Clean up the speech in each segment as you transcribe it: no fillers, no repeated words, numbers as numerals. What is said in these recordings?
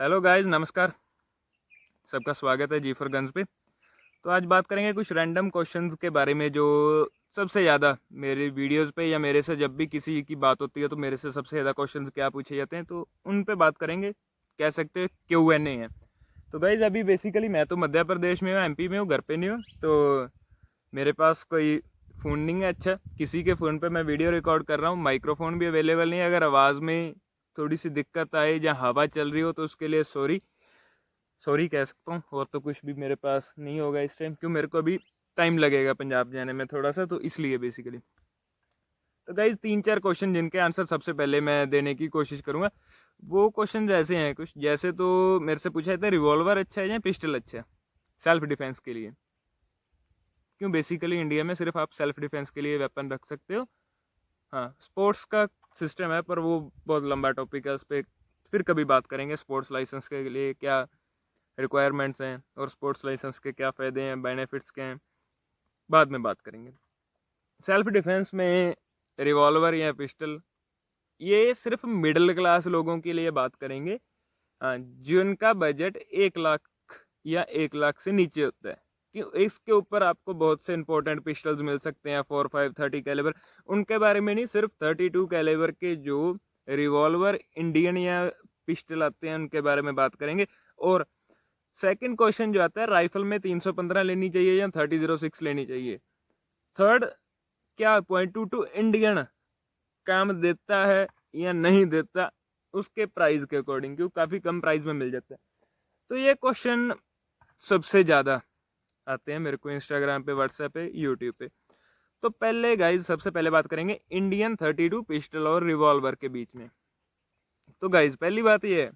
Hello guys, नमस्कार। सबका स्वागत है जी फॉर गन्स पे। तो आज बात करेंगे कुछ रैंडम क्वेश्चंस के बारे में जो सबसे ज़्यादा मेरे वीडियोस पे या मेरे से जब भी किसी की बात होती है तो मेरे से सबसे ज़्यादा क्वेश्चंस क्या पूछे जाते हैं, तो उन पे बात करेंगे। कह सकते हैं Q&A है। तो गाइस अभी बेसिकली मैं तो मध्य प्रदेश में हूँ, MP में हूँ, घर पे नहीं हूँ। तो मेरे पास कोई फ़ोन नहीं है। अच्छा, किसी के फ़ोन पे मैं वीडियो रिकॉर्ड कर रहा हूँ, माइक्रोफोन भी अवेलेबल नहीं है। अगर आवाज़ में थोड़ी सी दिक्कत आए या हवा चल रही हो तो उसके लिए सॉरी सॉरी कह सकता हूँ। और तो कुछ भी मेरे पास नहीं होगा इस टाइम, क्यों मेरे को अभी टाइम लगेगा पंजाब जाने में थोड़ा सा, तो इसलिए बेसिकली। तो गाइज 3-4 क्वेश्चन जिनके आंसर सबसे पहले मैं देने की कोशिश करूँगा। वो क्वेश्चन ऐसे हैं कुछ जैसे, तो मेरे से पूछा था रिवॉल्वर अच्छा है या पिस्टल अच्छा है सेल्फ डिफेंस के लिए। क्यों बेसिकली इंडिया में सिर्फ आप सेल्फ डिफेंस के लिए वेपन रख सकते हो। हाँ, स्पोर्ट्स का सिस्टम है पर वो बहुत लंबा टॉपिक है, उस पर फिर कभी बात करेंगे। स्पोर्ट्स लाइसेंस के लिए क्या रिक्वायरमेंट्स हैं और स्पोर्ट्स लाइसेंस के क्या फ़ायदे हैं, बेनिफिट्स क्या हैं, बाद में बात करेंगे। सेल्फ डिफेंस में रिवॉल्वर या पिस्टल, ये सिर्फ मिडिल क्लास लोगों के लिए बात करेंगे। हाँ, जिनका बजट 1 लाख या 1 लाख से नीचे होता है। क्यों, इसके ऊपर आपको बहुत से इंपॉर्टेंट पिस्टल्स मिल सकते हैं 4, 5, 30 कैलिबर। उनके बारे में नहीं, सिर्फ 32 कैलिबर के जो रिवॉल्वर इंडियन या पिस्टल आते हैं उनके बारे में बात करेंगे। और सेकंड क्वेश्चन जो आता है, राइफल में 315 लेनी चाहिए या 3006 लेनी चाहिए। थर्ड, क्या .22 इंडियन काम देता है या नहीं देता, उसके प्राइस के अकॉर्डिंग, क्यों काफ़ी कम प्राइस में मिल जाता है। तो ये क्वेश्चन सबसे ज़्यादा आते हैं मेरे को इंस्टाग्राम पे, व्हाट्सएप पे, यूट्यूब पे। तो पहले गाइज सबसे पहले बात करेंगे इंडियन 32 पिस्टल और रिवॉल्वर के बीच में। तो गाइज पहली बात ये है,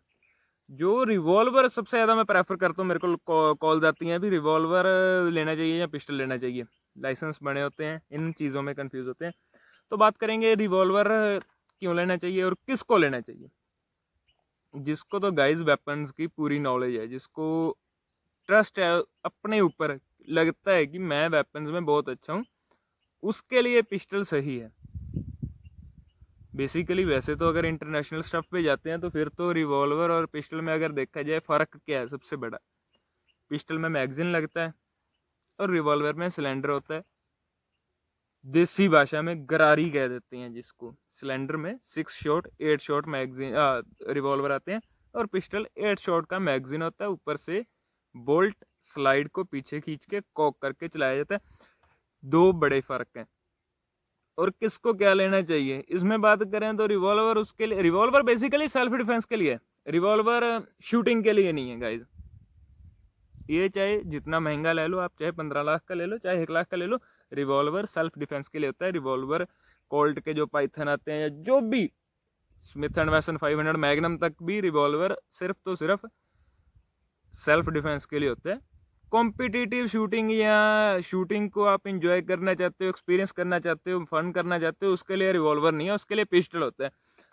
जो रिवॉल्वर सबसे ज़्यादा मैं प्रेफर करता हूँ, मेरे को कॉल्स आती हैं अभी रिवॉल्वर लेना चाहिए या पिस्टल लेना चाहिए। लाइसेंस बने होते हैं, इन चीज़ों में कंफ्यूज होते हैं। तो बात करेंगे रिवॉल्वर क्यों लेना चाहिए और किसको लेना चाहिए। जिसको तो गाइज वेपन्स की पूरी नॉलेज है, जिसको ट्रस्ट है अपने ऊपर, लगता है कि मैं वेपन्स में बहुत अच्छा हूँ, उसके लिए पिस्टल सही है बेसिकली। वैसे तो अगर इंटरनेशनल स्टफ पे जाते हैं तो फिर तो रिवॉल्वर और पिस्टल में अगर देखा जाए फ़र्क क्या है सबसे बड़ा, पिस्टल में मैगजीन लगता है और रिवॉल्वर में सिलेंडर होता है। देसी भाषा में गरारी कह देते हैं जिसको। सिलेंडर में 6 शॉट 8 शॉट मैगजीन रिवॉल्वर आते हैं और पिस्टल 8 शॉट का मैगजीन होता है। ऊपर से बोल्ट स्लाइड को पीछे खींच के कॉक करके चलाया जाता है। दो बड़े फ़र्क हैं। और किसको क्या लेना चाहिए इसमें बात करें तो रिवॉल्वर, उसके लिए रिवॉल्वर बेसिकली सेल्फ डिफेंस के लिए है। रिवॉल्वर शूटिंग के लिए नहीं है गाइज। ये चाहे जितना महंगा ले लो आप, चाहे 15 लाख का ले लो, चाहे 1 लाख का ले लो, रिवॉल्वर सेल्फ डिफेंस के लिए होता है। रिवॉल्वर कोल्ट के जो पाइथन आते हैं या जो भी स्मिथ एंड वेसन 500 मैग्नम तक भी रिवॉल्वर सिर्फ तो सिर्फ सेल्फ डिफेंस के लिए होता है। कॉम्पिटिटिव शूटिंग या शूटिंग को आप इंजॉय करना चाहते हो, एक्सपीरियंस करना चाहते हो, फन करना चाहते हो, उसके लिए रिवॉल्वर नहीं है, उसके लिए पिस्टल होता है।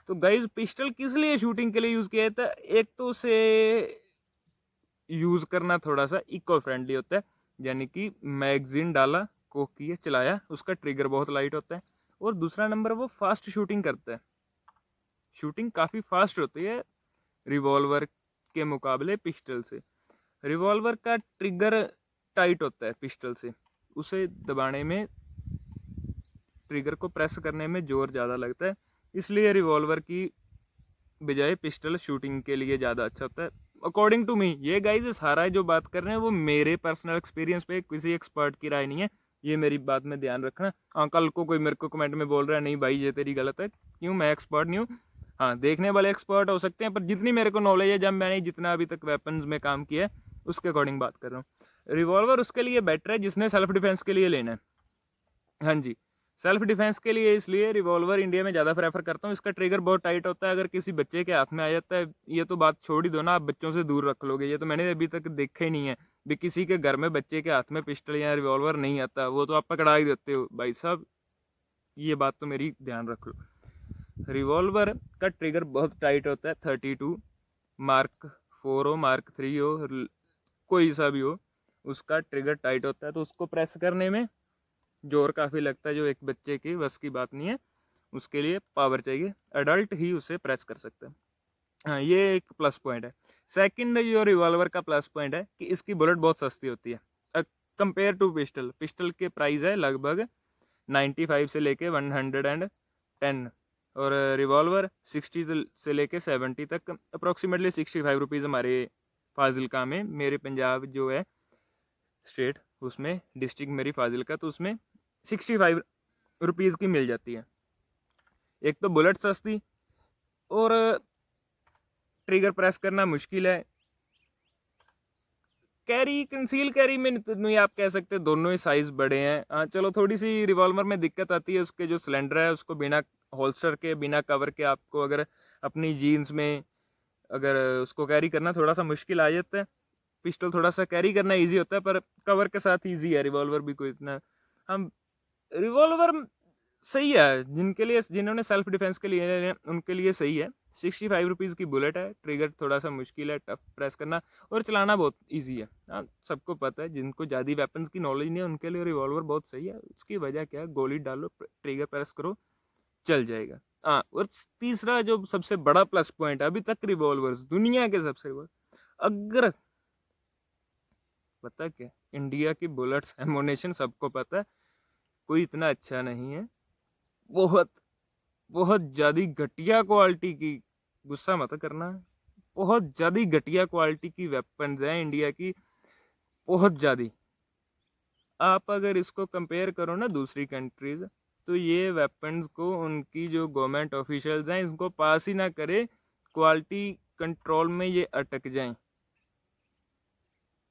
तो गाइज पिस्टल किस लिए शूटिंग के लिए यूज़ किया जाता है, एक तो उसे यूज़ करना थोड़ा सा इको फ्रेंडली होता है, यानी कि मैगजीन डाला, कोक किया, चलाया, उसका ट्रिगर बहुत लाइट होता है। और दूसरा नंबर, वो फास्ट शूटिंग करता है। शूटिंग काफ़ी फास्ट होती है रिवॉल्वर के मुकाबले पिस्टल से। रिवॉल्वर का ट्रिगर टाइट होता है पिस्टल से, उसे दबाने में, ट्रिगर को प्रेस करने में जोर ज़्यादा लगता है, इसलिए रिवॉल्वर की बजाय पिस्टल शूटिंग के लिए ज़्यादा अच्छा होता है अकॉर्डिंग टू मी। ये गाइज सारा जो बात कर रहे हैं वो मेरे पर्सनल एक्सपीरियंस पे, किसी एक्सपर्ट की राय नहीं है। ये मेरी बात में ध्यान रखना। हाँ, कल को कोई मेरे को कमेंट में बोल रहा है नहीं भाई ये तेरी गलत है, क्यों, मैं एक्सपर्ट नहीं हूँ। हाँ, देखने वाले एक्सपर्ट हो सकते हैं, पर जितनी मेरे को नॉलेज है, जब मैंने जितना अभी तक वेपन्स में काम किया है उसके अकॉर्डिंग बात कर रहा हूँ। रिवॉल्वर उसके लिए बेटर है जिसने सेल्फ डिफेंस के लिए लेना है। हाँ जी, सेल्फ डिफेंस के लिए इसलिए रिवॉल्वर इंडिया में ज़्यादा प्रेफर करता हूँ। इसका ट्रिगर बहुत टाइट होता है, अगर किसी बच्चे के हाथ में आ जाता है, ये तो बात छोड़ ही दो ना, आप बच्चों से दूर रख लोगे। ये तो मैंने अभी तक देखा ही नहीं है भी किसी के घर में बच्चे के हाथ में पिस्टल या रिवॉल्वर नहीं आता, वो तो आप पकड़ा ही देते हो भाई साहब। ये बात तो मेरी ध्यान रख लो। रिवॉल्वर का ट्रिगर बहुत टाइट होता है। 32 मार्क 4 हो, मार्क 3 हो, कोई सा भी हो, उसका ट्रिगर टाइट होता है, तो उसको प्रेस करने में जोर काफ़ी लगता है, जो एक बच्चे की बस की बात नहीं है। उसके लिए पावर चाहिए, अडल्ट ही उसे प्रेस कर सकता है। हाँ, ये एक प्लस पॉइंट है। सेकंड जो रिवॉल्वर का प्लस पॉइंट है कि इसकी बुलेट बहुत सस्ती होती है कंपेयर टू पिस्टल। पिस्टल के प्राइस है लगभग 95 से लेके 110, और रिवॉल्वर 60 से लेके 70 तक, अप्रॉक्सीमेटली 65 रुपीज़ हमारे फाजिलका में, मेरे पंजाब जो है स्टेट, उसमें डिस्ट्रिक्ट मेरी फाजिलका, तो उसमें 65 रुपीज़ की मिल जाती है। एक तो बुलेट सस्ती, और ट्रिगर प्रेस करना मुश्किल है। कैरी, कंसील कैरी में तो नहीं आप कह सकते, दोनों ही साइज़ बड़े हैं। हाँ चलो, थोड़ी सी रिवॉल्वर में दिक्कत आती है, उसके जो सिलेंडर है उसको बिना होल्स्टर के, बिना कवर के आपको अगर अपनी जीन्स में अगर उसको कैरी करना थोड़ा सा मुश्किल आ जाता है। पिस्टल थोड़ा सा कैरी करना इजी होता है, पर कवर के साथ इजी है। रिवॉल्वर भी कोई इतना, हम रिवॉल्वर सही है जिनके लिए, जिन्होंने सेल्फ डिफेंस के लिए लेना है, उनके लिए सही है। 65 रुपीज़ की बुलेट है, ट्रिगर थोड़ा सा मुश्किल है, टफ प्रेस करना, और चलाना बहुत इजी है। हाँ सबको पता है, जिनको ज़्यादा वेपन्स की नॉलेज नहीं है उनके लिए रिवॉल्वर बहुत सही है। उसकी वजह क्या है, गोली डालो, ट्रिगर प्रेस करो, चल जाएगा। हाँ, और तीसरा जो सबसे बड़ा प्लस पॉइंट है अभी तक रिवॉल्वर्स दुनिया के सबसे बड़ा, अगर पता क्या, इंडिया की बुलेट्स एमोनेशन सबको पता है कोई इतना अच्छा नहीं है, बहुत बहुत ज़्यादा घटिया क्वालिटी की, गुस्सा मत करना, बहुत ज़्यादा घटिया क्वालिटी की वेपन्स हैं इंडिया की, बहुत ज़्यादा। आप अगर इसको कंपेयर करो ना दूसरी कंट्रीज, तो ये वेपन्स को उनकी जो गवर्नमेंट ऑफिशियल्स हैं इनको पास ही ना करे, क्वालिटी कंट्रोल में ये अटक जाएं,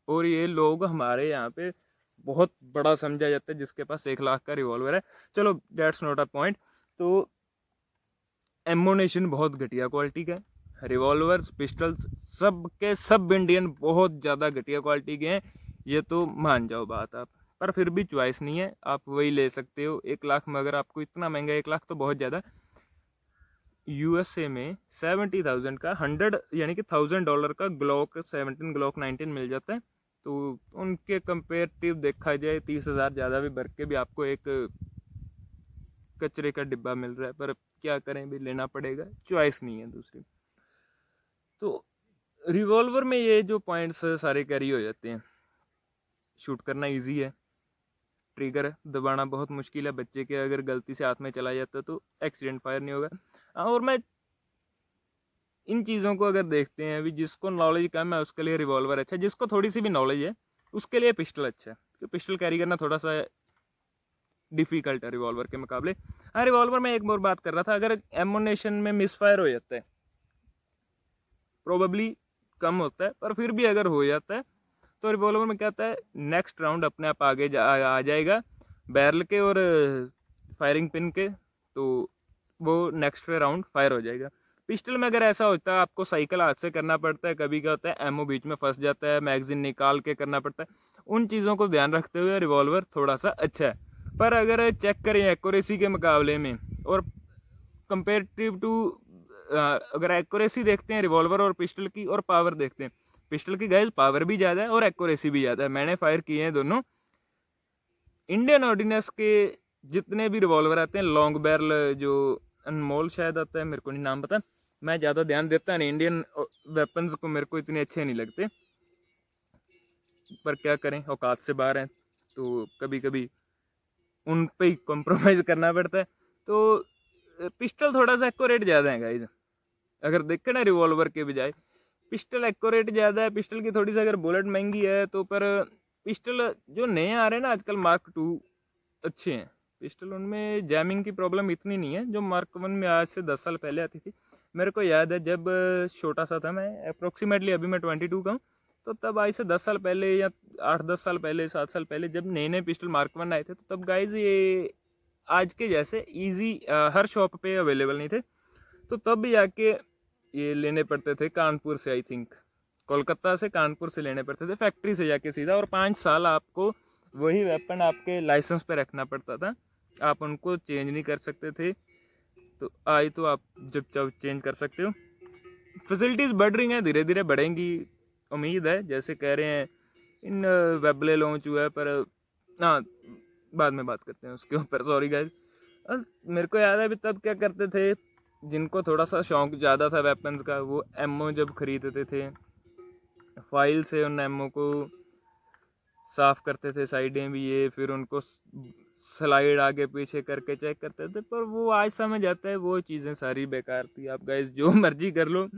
और ये लोग हमारे यहाँ पे बहुत बड़ा समझा जाता है जिसके पास 1 लाख का रिवॉल्वर है। चलो डेट्स नॉट अ पॉइंट। तो एमोनेशन बहुत घटिया क्वालिटी का है, रिवॉल्वर्स पिस्टल्स सब के सब इंडियन बहुत ज़्यादा घटिया क्वालिटी के हैं, ये तो मान जाओ बात आप। पर फिर भी चॉइस नहीं है, आप वही ले सकते हो 1 लाख में। अगर आपको इतना महंगा, 1 लाख तो बहुत ज़्यादा, यूएसए में 70,000 का 100 यानी कि $1000 का ग्लॉक 17 ग्लॉक 19 मिल जाता है। तो उनके कंपेरेटिव देखा जाए 30,000 ज़्यादा भी भर के भी आपको एक कचरे का डिब्बा मिल रहा है, पर क्या करें भी, लेना पड़ेगा, चॉइस नहीं है दूसरी। तो रिवॉल्वर में ये जो पॉइंट्स सारे कैरी हो जाते हैं, शूट करना इजी है, ट्रिगर दबाना बहुत मुश्किल है, बच्चे के अगर गलती से हाथ में चला जाता है तो एक्सीडेंट फायर नहीं होगा। और मैं इन चीज़ों को अगर देखते हैं अभी, जिसको नॉलेज कम है उसके लिए रिवॉल्वर अच्छा है, जिसको थोड़ी सी भी नॉलेज है उसके लिए पिस्टल अच्छा है, क्योंकि पिस्टल कैरी करना थोड़ा सा डिफ़िकल्ट है रिवॉल्वर के मुकाबले। हाँ, रिवॉल्वर में एक और बात कर रहा था, अगर एमोनेशन में मिसफायर हो जाता है, प्रोबेबली कम होता है, पर फिर भी अगर हो जाता है तो रिवॉल्वर में क्या होता है, नेक्स्ट राउंड अपने आप आगे आ जाएगा बैरल के और फायरिंग पिन के, तो वो नेक्स्ट राउंड फायर हो जाएगा। पिस्टल में अगर ऐसा होता है, आपको साइकिल हाथ से करना पड़ता है, कभी क्या होता है एमओ बीच में फंस जाता है, मैगजीन निकाल के करना पड़ता है, उन चीज़ों को ध्यान रखते हुए रिवॉल्वर थोड़ा सा अच्छा है। पर अगर चेक करें एक्यूरेसी के मुकाबले में और कंपेरेटिव टू, अगर एक्यूरेसी देखते हैं रिवॉल्वर और पिस्टल की, और पावर देखते हैं, पिस्टल की गाइस पावर भी ज़्यादा है और एक्यूरेसी भी ज़्यादा है। मैंने फायर किए हैं दोनों। इंडियन ऑर्डिनेंस के जितने भी रिवॉल्वर आते हैं, लॉन्ग बैरल जो अनमोल शायद आता है, मेरे को नहीं नाम पता, मैं ज़्यादा ध्यान देता नहीं, इंडियन वेपन्स को मेरे को इतने अच्छे नहीं लगते, पर क्या करें, औकात से बाहर हैं तो कभी कभी उन पे ही कॉम्प्रोमाइज़ करना पड़ता है। तो पिस्टल थोड़ा सा एक्यूरेट ज़्यादा है गाइज, अगर देखें ना रिवॉल्वर के बजाय पिस्टल एक्यूरेट ज़्यादा है। पिस्टल की थोड़ी सी अगर बुलेट महंगी है तो, पर पिस्टल जो नए आ रहे हैं ना आजकल Mark II अच्छे हैं पिस्टल, उनमें जैमिंग की प्रॉब्लम इतनी नहीं है जो Mark I में आज से 10 साल पहले आती थी। मेरे को याद है जब छोटा सा था मैं, अप्रोक्सीमेटली अभी मैं 22 का हूँ, तो तब आज से 10 साल पहले या 8-10 साल पहले, 7 साल पहले, जब नए नए पिस्टल Mark I आए थे, तो तब गाइज ये आज के जैसे ईजी हर शॉप पे अवेलेबल नहीं थे, तो तब भी जाके ये लेने पड़ते थे कानपुर से, आई थिंक कोलकाता से कानपुर से लेने पड़ते थे फैक्ट्री से जाके सीधा, और 5 साल आपको वही वेपन आपके लाइसेंस पे रखना पड़ता था, आप उनको चेंज नहीं कर सकते थे। तो आई तो आप जब चाहो चेंज कर सकते हो। फैसिलिटीज़ बढ़ रही हैं, धीरे धीरे बढ़ेंगी, उम्मीद है, जैसे कह रहे हैं इन वेबले लॉन्च हुआ है, पर हाँ बाद में बात करते हैं उसके ऊपर, सॉरी गाइस। मेरे को याद है अभी तब क्या करते थे, जिनको थोड़ा सा शौक ज़्यादा था वेपन्स का, वो एमओ जब खरीदते थे फाइल से उन एमओ को साफ करते थे, साइडें भी ये, फिर उनको स्लाइड आगे पीछे करके चेक करते थे। पर वो आज समझ आता है वो चीज़ें सारी बेकार थी। आप गाइस जो मर्जी कर लो,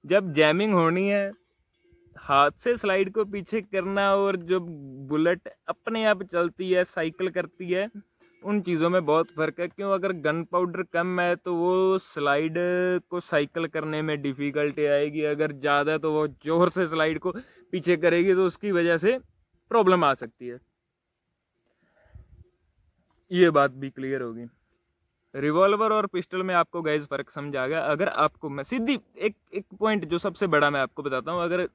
जब जैमिंग होनी है हाथ से स्लाइड को पीछे करना, और जब बुलेट अपने आप चलती है, साइकिल करती है, उन चीज़ों में बहुत फ़र्क है। क्यों? अगर गन पाउडर कम है तो वो स्लाइड को साइकिल करने में डिफ़िकल्टी आएगी, अगर ज़्यादा तो वो ज़ोर से स्लाइड को पीछे करेगी तो उसकी वजह से प्रॉब्लम आ सकती है। ये बात भी क्लियर होगी। रिवॉल्वर और पिस्टल में आपको गाइज फ़र्क समझ आ गया। अगर आपको मैं सीधी एक एक पॉइंट जो सबसे बड़ा मैं आपको बताता हूँ, अगर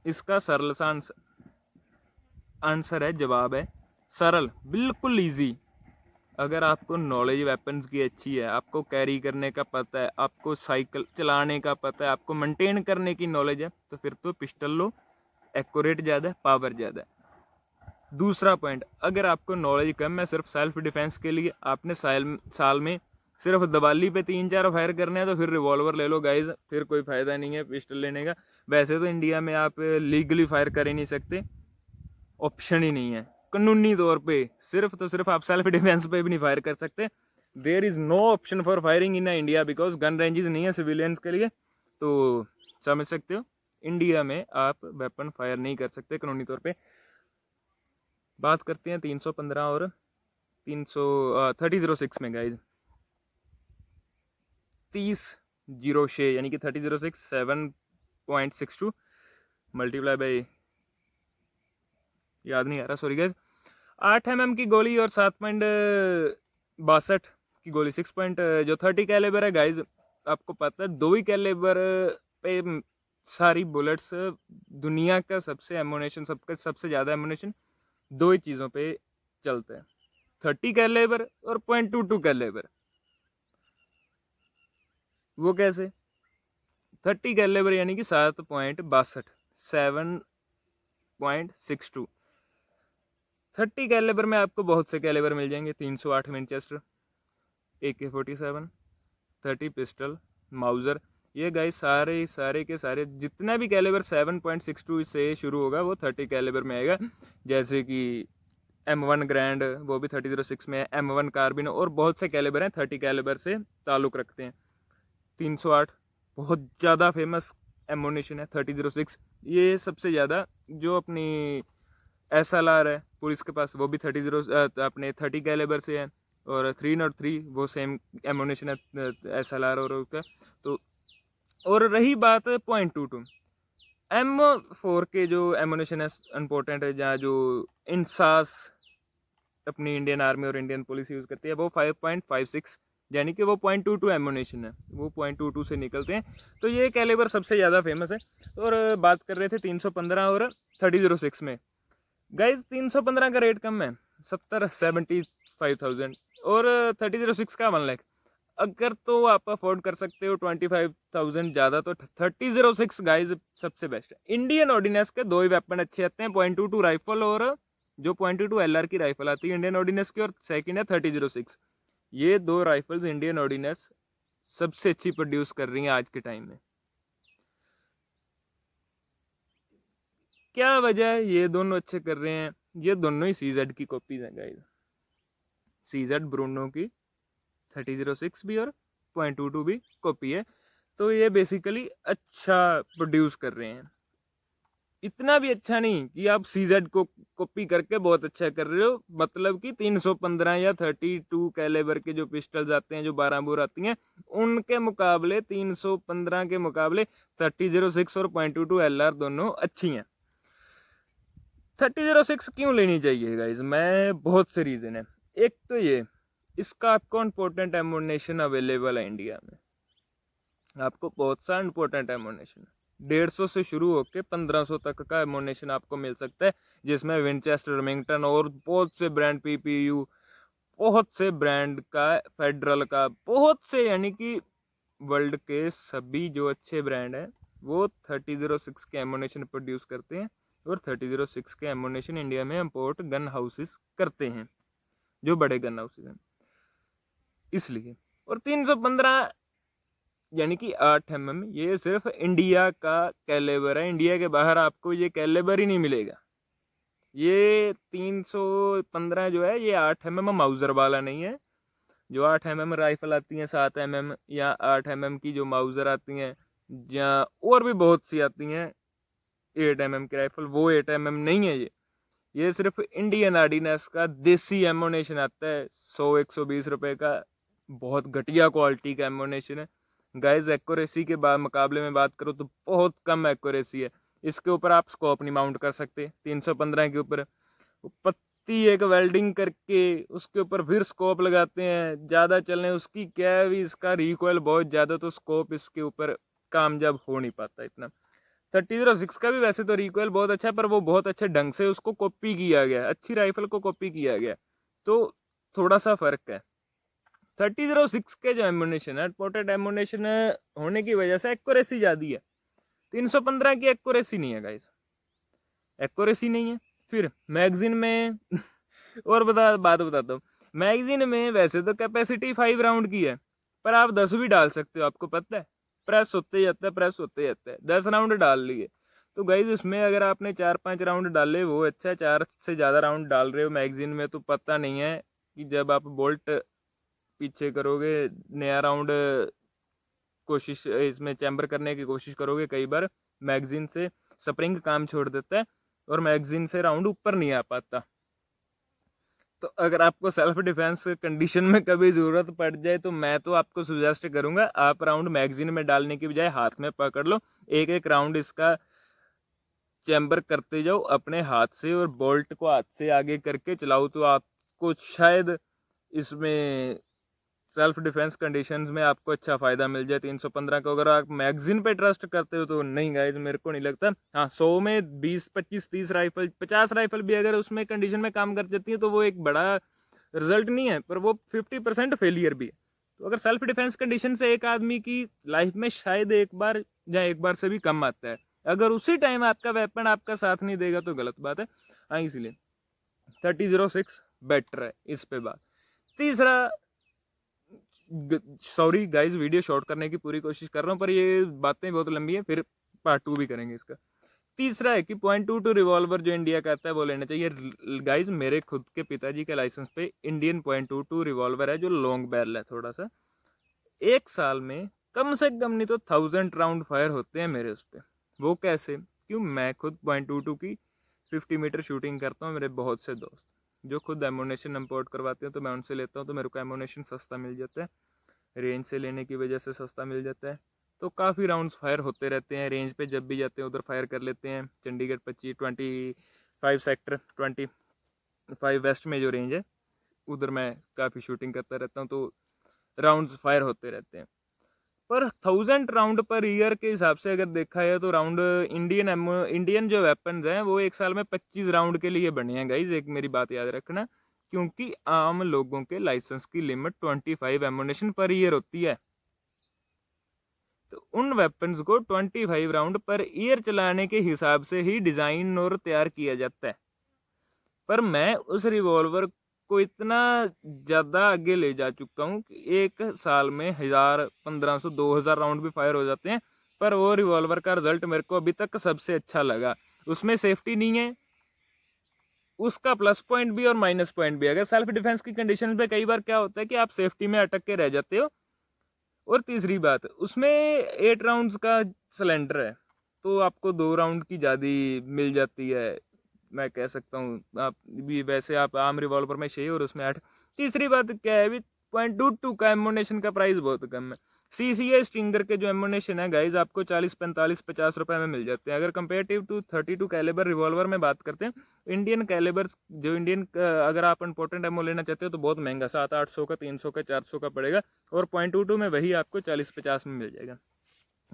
इसका सरल सा आंसर है, जवाब है सरल, बिल्कुल इजी। अगर आपको नॉलेज वेपन्स की अच्छी है, आपको कैरी करने का पता है, आपको साइकिल चलाने का पता है, आपको मेंटेन करने की नॉलेज है, तो फिर तो पिस्टल लो, एक्यूरेट ज़्यादा है, पावर ज़्यादा है। दूसरा पॉइंट, अगर आपको नॉलेज कम है, सिर्फ सेल्फ डिफेंस के लिए आपने साल में सिर्फ दिवाली पे 3-4 फायर करने हैं, तो फिर रिवॉल्वर ले लो गाइज, फिर कोई फ़ायदा नहीं है पिस्टल लेने का। वैसे तो इंडिया में आप लीगली फायर कर ही नहीं सकते, ऑप्शन ही नहीं है कानूनी तौर पे। सिर्फ तो सिर्फ आप सेल्फ डिफेंस पे भी नहीं फायर कर सकते। There is no option for firing in India because gun ranges नहीं है सिविलियंस के लिए। तो समझ सकते हो, इंडिया में आप वेपन फायर नहीं कर सकते कानूनी तौर पे। बात करते हैं 315 और 3006 में गाइज। 3006 यानी कि 3006 7.62 मल्टीप्लाई बाई, याद नहीं आ रहा, सॉरी गाइज। 8 mm की गोली और 7.62 की गोली, 6 जो 30 कैलिबर है गाइज, आपको पता है 2 ही कैलिबर पे सारी बुलेट्स, दुनिया का सबसे एमोनेशन, सबसे ज़्यादा एमोनेशन 2 ही चीज़ों पे चलते हैं, 30 कैलिबर और .22 कैलिबर। वो कैसे? 30 कैलिबर यानी कि 7.62, 7.62। 30 कैलिबर में आपको बहुत से कैलिबर मिल जाएंगे, 308 विंचेस्टर, AK-47, 30 पिस्टल, माउजर। ये गाइस सारे के सारे जितना भी कैलिबर 7.62 से शुरू होगा वो 30 कैलिबर में आएगा। जैसे कि M1 ग्रैंड, वो भी 3006 में है, M1 कार्बिन, और बहुत से कैलिबर हैं 30 कैलिबर से ताल्लुक़ रखते हैं। 308 बहुत ज़्यादा फेमस एमोनेशन है 3006। ये सबसे ज़्यादा जो अपनी SLR है पुलिस के पास, वो भी 30 अपने 30 कैलिबर से है, और 303 वो सेम एमोनेशन है SLR और उसका। तो और रही बात .22, M4 के जो एमोनेशन है इम्पोर्टेंट है, जहाँ जो इंसास अपनी इंडियन आर्मी और इंडियन पुलिस यूज़ करती है, वो 5.56 यानी कि वो .22 एमोनेशन है, वो .22 से निकलते हैं। तो ये कैलिबर सबसे ज़्यादा फेमस है। और बात कर रहे थे 315 और 3006 में। गाइज 315 का रेट कम है, 75,000, और 3006 का 1 लाख। अगर तो आप अफोर्ड कर सकते हो 25,000 ज़्यादा, तो 3006 गाइज सबसे बेस्ट है। इंडियन ऑर्डिनेंस के 2 ही वेपन अच्छे आते हैं, .22 राइफल और जो .22 LR की राइफल आती है इंडियन ऑर्डिनेंस की, और सेकंड है 3006। ये 2 राइफल्स इंडियन ऑर्डिनेंस सबसे अच्छी प्रोड्यूस कर रही है आज के टाइम में। क्या वजह है ये दोनों अच्छे कर रहे हैं? ये दोनों ही CZ की कॉपीज हैं गाइस। CZ ब्रूनो की 3006 भी और .22 भी कॉपी है। तो ये बेसिकली अच्छा प्रोड्यूस कर रहे हैं, इतना भी अच्छा नहीं कि आप CZ को कॉपी करके बहुत अच्छा कर रहे हो। मतलब कि 315 या 32 कैलिबर के जो पिस्टल्स आते हैं, जो 12 बोर आती हैं, उनके मुकाबले 315 के मुकाबले 3006 और .22 LR दोनों अच्छी हैं। 3006 क्यों लेनी चाहिए गाइज? मैं बहुत से रीज़न है। एक तो ये, इसका आपको इम्पोर्टेंट एमुनेशन अवेलेबल है इंडिया में, आपको बहुत सा इम्पोर्टेंट एमुनेशन 150 से शुरू होकर 1500 तक का एमुनेशन आपको मिल सकता है, जिसमें विंचेस्टर, रिमिंगटन और बहुत से ब्रांड, PPU, बहुत से ब्रांड का, फेडरल का, बहुत से, यानी कि वर्ल्ड के सभी जो अच्छे ब्रांड हैं वो 3006 के एमुनेशन प्रोड्यूस करते हैं, और 3006 के एमुनेशन इंडिया में इंपोर्ट गन हाउसेस करते हैं, जो बड़े गन हाउसेस हैं, इसलिए। और 315 यानी कि 8 mm, ये सिर्फ इंडिया का कैलेबर है। इंडिया के बाहर आपको ये कैलेबर ही नहीं मिलेगा। ये 315 जो है ये 8 mm माउजर वाला नहीं है। जो 8 mm राइफल आती हैं, 7 mm या 8 mm की जो माउजर आती हैं, या और भी बहुत सी आती हैं 8 mm की राइफल, वो 8 mm नहीं है ये सिर्फ इंडियन आर्डिनेंस का देसी एमोनेशन आता है, 100-120 रुपए का। बहुत घटिया क्वालिटी का एमोनेशन है गाइज। एक्यूरेसी के बाद मुकाबले में बात करो तो बहुत कम एक्यूरेसी है। इसके ऊपर आप स्कोप नहीं माउंट कर सकते 315 के ऊपर। पत्ती एक वेल्डिंग करके उसके ऊपर फिर स्कोप लगाते हैं, ज़्यादा चलने उसकी क्या है भी, इसका रिकॉइल बहुत ज़्यादा, तो स्कोप इसके ऊपर कामयाब हो नहीं पाता इतना। 3006 का भी वैसे तो रिकॉइल बहुत अच्छा है, पर वो बहुत अच्छे ढंग से उसको कॉपी किया गया है, अच्छी राइफल को कॉपी किया गया है, तो थोड़ा सा फर्क है। 3006 के जो एमुनेशन है, पोर्टेड एमुनेशन होने की वजह से एक्यूरेसी ज़्यादा है। 315 की एक्यूरेसी नहीं है गाइस, एक्यूरेसी नहीं है। फिर मैगजीन में और बात बताता हूँ। मैगजीन में वैसे तो कैपेसिटी 5 राउंड की है, पर आप 10 भी डाल सकते हो, आपको पता है। प्रेस होते जाता है, प्रेस होते जाता है, 10 राउंड डाल लिए। तो गाइज इसमें अगर आपने 4-5 राउंड डाले वो अच्छा है, 4 से ज़्यादा राउंड डाल रहे हो मैगजीन में तो पता नहीं है कि जब आप बोल्ट पीछे करोगे, नया राउंड कोशिश इसमें चैम्बर करने की कोशिश करोगे, कई बार मैगजीन से स्प्रिंग काम छोड़ देता है और मैगजीन से राउंड ऊपर नहीं आ पाता। तो अगर आपको सेल्फ डिफेंस कंडीशन में कभी ज़रूरत पड़ जाए तो मैं तो आपको सुजेस्ट करूंगा आप राउंड मैगजीन में डालने की बजाय हाथ में पकड़ लो, एक एक राउंड इसका चैम्बर करते जाओ अपने हाथ से, और बोल्ट को हाथ से आगे करके चलाओ तो आपको शायद इसमें सेल्फ डिफेंस कंडीशंस में आपको अच्छा फ़ायदा मिल जाए। 315 को अगर आप मैगजीन पे ट्रस्ट करते हो तो नहीं गाइज, मेरे को नहीं लगता। हाँ, 100 में 20-25-30 राइफल 50 राइफल भी अगर उसमें कंडीशन में काम कर जाती है तो वो एक बड़ा रिजल्ट नहीं है, पर वो 50% फेलियर भी है। तो अगर सेल्फ डिफेंस कंडीशन से एक आदमी की लाइफ में शायद एक बार या एक बार से भी कम आता है, अगर उसी टाइम आपका वेपन आपका साथ नहीं देगा तो गलत बात है। हाँ, इसलिए 3006 बेटर है इस पे बात। तीसरा, सॉरी गाइस वीडियो शॉर्ट करने की पूरी कोशिश कर रहा हूँ, पर ये बातें बहुत लंबी है, फिर पार्ट 2 भी करेंगे इसका। तीसरा है कि .22 रिवॉल्वर जो इंडिया का आता है वो लेना चाहिए गाइस। मेरे खुद के पिताजी के लाइसेंस पे इंडियन .22 रिवॉल्वर है जो लॉन्ग बैरल है थोड़ा सा। एक साल में कम से कम नहीं तो 1000 राउंड फायर होते हैं मेरे उस पर। वो कैसे? क्यों? मैं खुद .22 की 50 मीटर शूटिंग करता हूँ। मेरे बहुत से दोस्त जो खुद एमोनेशन इम्पोर्ट करवाते हैं तो मैं उनसे लेता हूँ, तो मेरे को एमोनेशन सस्ता मिल जाता है, रेंज से लेने की वजह से सस्ता मिल जाता है। तो काफ़ी राउंड्स फायर होते रहते हैं रेंज पे, जब भी जाते हैं उधर फायर कर लेते हैं। चंडीगढ़ 25 सेक्टर 25 वेस्ट में जो रेंज है उधर मैं काफ़ी शूटिंग करता रहता हूँ, तो राउंड्स फायर होते रहते हैं। पर 1000 राउंड पर ईयर के हिसाब से अगर देखा है तो राउंड इंडियन जो वेपन्स हैं वो एक साल में 25 राउंड के लिए बने हैं गाइज, एक मेरी बात याद रखना। क्योंकि आम लोगों के लाइसेंस की लिमिट 25 एमुनेशन पर ईयर होती है, तो उन वेपन्स को 25 राउंड पर ईयर चलाने के हिसाब से ही डिज़ाइन और तैयार किया जाता है। पर मैं उस रिवॉल्वर को इतना ज़्यादा आगे ले जा चुका हूँ कि एक साल में 1000, 1500, 2000 राउंड भी फायर हो जाते हैं, पर वो रिवॉल्वर का रिजल्ट मेरे को अभी तक सबसे अच्छा लगा। उसमें सेफ्टी नहीं है, उसका प्लस पॉइंट भी और माइनस पॉइंट भी। अगर सेल्फ डिफेंस की कंडीशन पे कई बार क्या होता है कि आप सेफ्टी में अटक के रह जाते हो, और तीसरी बात उसमें 8 राउंड्स का सिलेंडर है, तो आपको 2 राउंड की ज़्यादा मिल जाती है, मैं कह सकता हूँ। आप भी वैसे आप आम रिवॉल्वर में 6 और उसमें 8। तीसरी बात क्या है, अभी .22 का एमुनेशन का प्राइस बहुत कम है। CCA स्टिंगर के जो एमुनेशन है गाइज आपको 40-45-50 रुपए में मिल जाते हैं। अगर कंपेरेटिव टू 32 कैलिबर रिवॉल्वर में बात करते हैं, इंडियन कैलिबर जो अगर आप इंपॉर्टेंट एमो लेना चाहते हो तो बहुत महंगा, 700-800 का, 300 का, 400 का पड़ेगा, और .22 में वही आपको 40-50 में मिल जाएगा।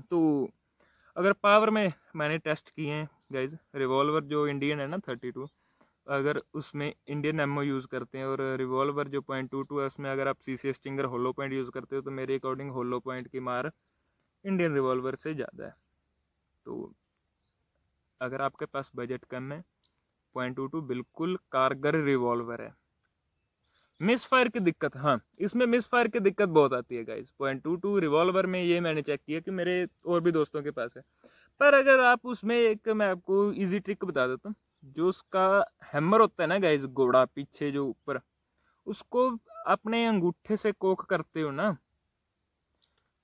तो अगर पावर में मैंने टेस्ट किए हैं गाइज, रिवॉल्वर जो इंडियन है ना 32, अगर उसमें इंडियन एमओ यूज़ करते हैं, और रिवॉल्वर जो .22 है उसमें अगर आप CCA स्टिंगर होलो पॉइंट यूज़ करते हो, तो मेरे अकॉर्डिंग होलो पॉइंट की मार इंडियन रिवॉल्वर से ज़्यादा है। तो अगर आपके पास बजट कम है, .22 बिल्कुल कारगर रिवॉल्वर है। मिस फायर की दिक्कत, हाँ इसमें मिस फायर की दिक्कत बहुत आती है गाइस। 0.22 रिवॉल्वर में ये मैंने चेक किया कि मेरे और भी दोस्तों के पास है। पर अगर आप उसमें एक, मैं आपको इजी ट्रिक बता देता हूँ। जो उसका हैमर होता है ना गाइस, घोड़ा पीछे जो ऊपर, उसको अपने अंगूठे से कोक करते हो ना,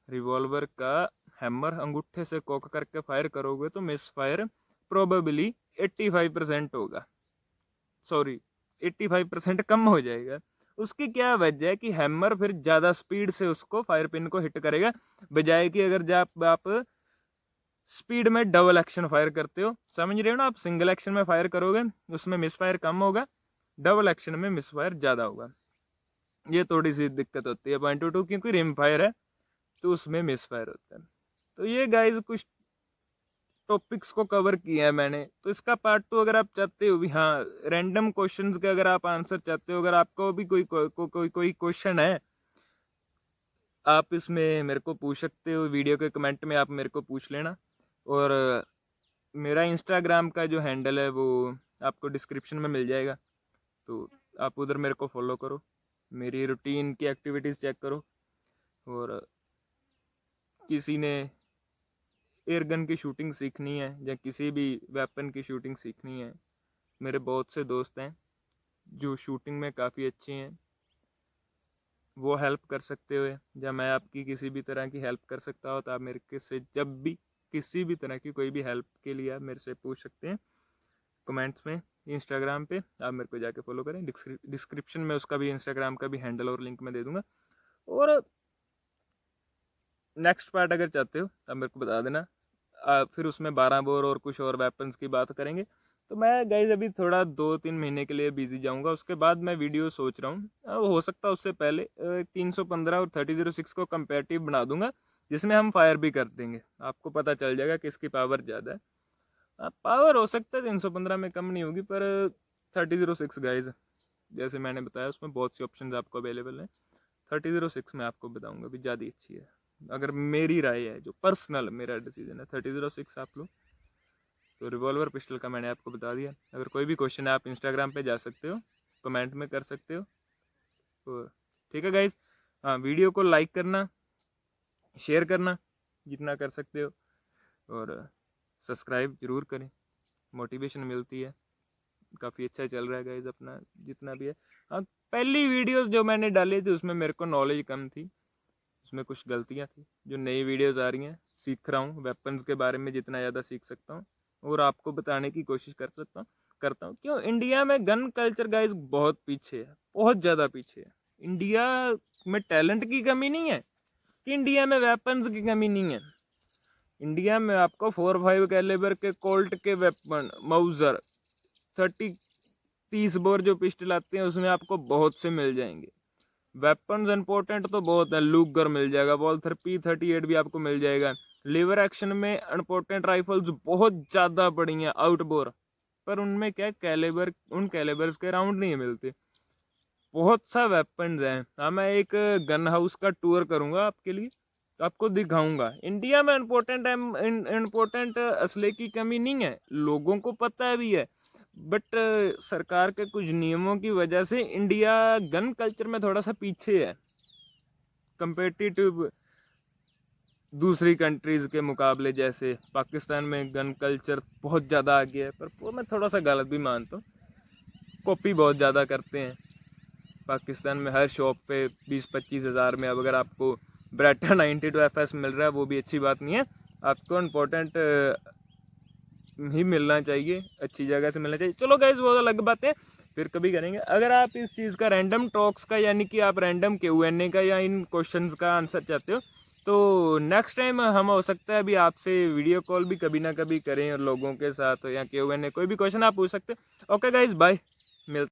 रिवॉल्वर का हैमर अंगूठे से कोक करके फायर करोगे तो मिस फायर प्रोबेबली 85% होगा, सॉरी 85% कम हो जाएगा। उसकी क्या वजह है कि हैमर फिर ज़्यादा स्पीड से उसको फायर पिन को हिट करेगा, बजाय कि अगर जब आप स्पीड में डबल एक्शन फायर करते हो, समझ रहे हो ना आप, सिंगल एक्शन में फायर करोगे उसमें मिस फायर कम होगा, डबल एक्शन में मिस फायर ज़्यादा होगा। ये थोड़ी सी दिक्कत होती है 0.22, क्योंकि रिम फायर है तो उसमें मिस फायर होता है। तो ये गाइज कुछ टॉपिक्स को कवर किया है मैंने। तो इसका पार्ट 2 अगर आप चाहते हो भी, हाँ रैंडम क्वेश्चंस के अगर आप आंसर चाहते हो, अगर आपको भी कोई क्वेश्चन है, आप इसमें मेरे को पूछ सकते हो, वीडियो के कमेंट में आप मेरे को पूछ लेना। और मेरा इंस्टाग्राम का जो हैंडल है वो आपको डिस्क्रिप्शन में मिल जाएगा, तो आप उधर मेरे को फॉलो करो, मेरी रूटीन की एक्टिविटीज़ चेक करो। और किसी ने एयरगन की शूटिंग सीखनी है या किसी भी वेपन की शूटिंग सीखनी है, मेरे बहुत से दोस्त हैं जो शूटिंग में काफ़ी अच्छे हैं, वो हेल्प कर सकते हो। या मैं आपकी किसी भी तरह की हेल्प कर सकता हो तो आप मेरे से जब भी किसी भी तरह की कोई भी हेल्प के लिए आप मेरे से पूछ सकते हैं कमेंट्स में। इंस्टाग्राम पे आप मेरे को जाके फॉलो करें, डिस्क्रिप्शन में उसका भी इंस्टाग्राम का भी हैंडल और लिंक मैं दे दूंगा। और नेक्स्ट पार्ट अगर चाहते हो तो आप मेरे को बता देना, फिर उसमें 12 बोर और कुछ और वेपन्स की बात करेंगे। तो मैं गाइज अभी थोड़ा 2-3 महीने के लिए बिजी जाऊंगा, उसके बाद मैं वीडियो सोच रहा हूँ, हो सकता है उससे पहले 315 और 3006 को कंपेरेटिव बना दूंगा, जिसमें हम फायर भी कर देंगे, आपको पता चल जाएगा किसकी पावर ज़्यादा है। पावर हो सकता है 315 में कम नहीं होगी, पर 3006 गाइज जैसे मैंने बताया उसमें बहुत सी ऑप्शन आपको अवेलेबल हैं। 3006 में आपको बताऊँगा भी ज़्यादा अच्छी है, अगर मेरी राय है, जो पर्सनल मेरा डिसीजन है 3006 आप लो। तो रिवॉल्वर पिस्टल का मैंने आपको बता दिया। अगर कोई भी क्वेश्चन है आप इंस्टाग्राम पे जा सकते हो, कमेंट में कर सकते हो। और ठीक है गाइज, हाँ वीडियो को लाइक करना, शेयर करना जितना कर सकते हो, और सब्सक्राइब ज़रूर करें, मोटिवेशन मिलती है। काफ़ी अच्छा चल रहा है गाइज अपना जितना भी है। हाँ पहली वीडियोस जो मैंने डाली थी उसमें मेरे को नॉलेज कम थी, उसमें कुछ गलतियाँ थी। जो नई वीडियोस आ रही हैं सीख रहा हूँ, वेपन्स के बारे में जितना ज़्यादा सीख सकता हूँ और आपको बताने की कोशिश करता हूँ। क्यों इंडिया में गन कल्चर गाइज बहुत पीछे है, बहुत ज़्यादा पीछे है। इंडिया में टैलेंट की कमी नहीं है कि इंडिया में वेपन्स की कमी नहीं है। इंडिया में आपको 4.5 कैलिबर के कोल्ट के वेपन, माउजर, 30 बोर जो पिस्टल आते हैं उसमें आपको बहुत से मिल जाएंगे। वेपन्स इंपॉर्टेंट तो बहुत है, लूगर मिल जाएगा, वॉल्थर P38 भी आपको मिल जाएगा। लीवर एक्शन में इंपॉर्टेंट राइफल्स बहुत ज़्यादा पड़ी हैं आउटबोर, पर उनमें क्या कैलिबर, उन कैलिबर्स के राउंड नहीं मिलते। बहुत सा वेपन्स हैं। हाँ मैं एक गन हाउस का टूर करूँगा आपके लिए, तो आपको दिखाऊंगा। इंडिया में इम्पोर्टेंट असले की कमी नहीं है, लोगों को पता भी है, बट सरकार के कुछ नियमों की वजह से इंडिया गन कल्चर में थोड़ा सा पीछे है कंपेटिटिव दूसरी कंट्रीज़ के मुकाबले। जैसे पाकिस्तान में गन कल्चर बहुत ज़्यादा आगे है, पर वो मैं थोड़ा सा गलत भी मानता हूँ, कॉपी बहुत ज़्यादा करते हैं। पाकिस्तान में हर शॉप पे 20-25 हज़ार में अब अगर आपको ब्रेटा 92 FS मिल रहा है, वो भी अच्छी बात नहीं है। आपको इम्पोर्टेंट ही मिलना चाहिए, अच्छी जगह से मिलना चाहिए। चलो गाइज वो अलग बात है, फिर कभी करेंगे। अगर आप इस चीज़ का रैंडम टॉक्स का, यानी कि आप रैंडम Q&A का या इन क्वेश्चंस का आंसर चाहते हो, तो नेक्स्ट टाइम हम हो सकता है अभी आपसे वीडियो कॉल भी कभी ना कभी करें और लोगों के साथ, या Q&A कोई भी क्वेश्चन आप पूछ सकते हो। Okay guys bye.